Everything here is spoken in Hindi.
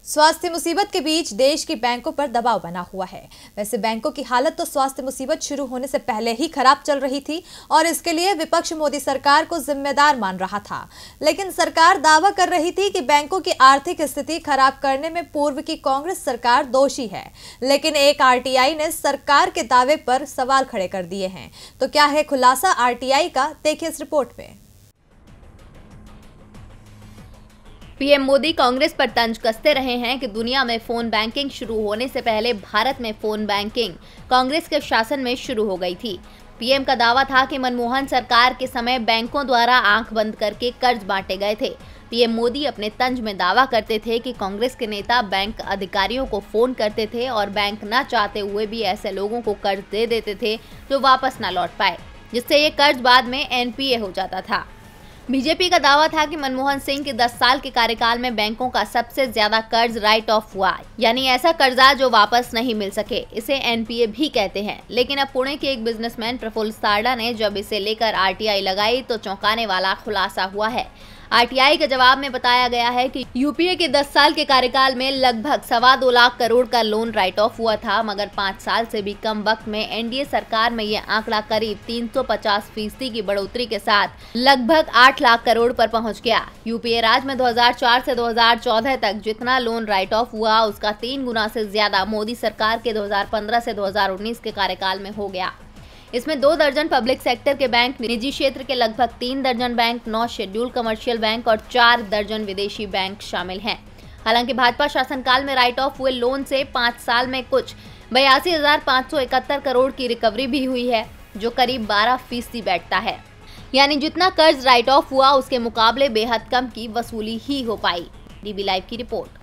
स्वास्थ्य मुसीबत के बीच देश की बैंकों पर दबाव बना हुआ है। वैसे बैंकों की हालत तो स्वास्थ्य मुसीबत शुरू होने से पहले ही खराब चल रही थी और इसके लिए विपक्ष मोदी सरकार को जिम्मेदार मान रहा था। लेकिन सरकार दावा कर रही थी कि बैंकों की आर्थिक स्थिति खराब करने में पूर्व की कांग्रेस सरकार दोषी है। लेकिन एक आरटीआई ने सरकार के दावे पर सवाल खड़े कर दिए हैं। तो क्या है खुलासा आरटीआई का, देखिए इस रिपोर्ट में। पीएम मोदी कांग्रेस पर तंज कसते रहे हैं कि दुनिया में फोन बैंकिंग शुरू होने से पहले भारत में फोन बैंकिंग कांग्रेस के शासन में शुरू हो गई थी। पीएम का दावा था कि मनमोहन सरकार के समय बैंकों द्वारा आंख बंद करके कर्ज बांटे गए थे। पीएम मोदी अपने तंज में दावा करते थे कि कांग्रेस के नेता बैंक अधिकारियों को फोन करते थे और बैंक न चाहते हुए भी ऐसे लोगों को कर्ज दे देते थे जो वापस न लौट पाए, जिससे ये कर्ज बाद में एनपीए हो जाता था। बीजेपी का दावा था कि मनमोहन सिंह के 10 साल के कार्यकाल में बैंकों का सबसे ज्यादा कर्ज राइट ऑफ हुआ, यानी ऐसा कर्जा जो वापस नहीं मिल सके। इसे एनपीए भी कहते हैं। लेकिन अब पुणे के एक बिजनेसमैन प्रफुल्ल सारडा ने जब इसे लेकर आरटीआई लगाई तो चौंकाने वाला खुलासा हुआ है। आरटीआई के जवाब में बताया गया है कि यूपीए के 10 साल के कार्यकाल में लगभग 2.25 लाख करोड़ का लोन राइट ऑफ हुआ था, मगर 5 साल से भी कम वक्त में एनडीए सरकार में ये आंकड़ा करीब 350% की बढ़ोतरी के साथ लगभग 8 लाख करोड़ पर पहुंच गया। यूपीए राज में 2004 से 2014 तक जितना लोन राइट ऑफ हुआ उसका 3 गुना से ज्यादा मोदी सरकार के 2015 से 2019 के कार्यकाल में हो गया। इसमें 2 दर्जन पब्लिक सेक्टर के बैंक, निजी क्षेत्र के लगभग 3 दर्जन बैंक, 9 शेड्यूल कमर्शियल बैंक और 4 दर्जन विदेशी बैंक शामिल हैं। हालांकि भाजपा शासनकाल में राइट ऑफ हुए लोन से 5 साल में कुछ 82,571 करोड़ की रिकवरी भी हुई है, जो करीब 12% बैठता है। यानी जितना कर्ज राइट ऑफ हुआ उसके मुकाबले बेहद कम की वसूली ही हो पाई। डीबी लाइव की रिपोर्ट।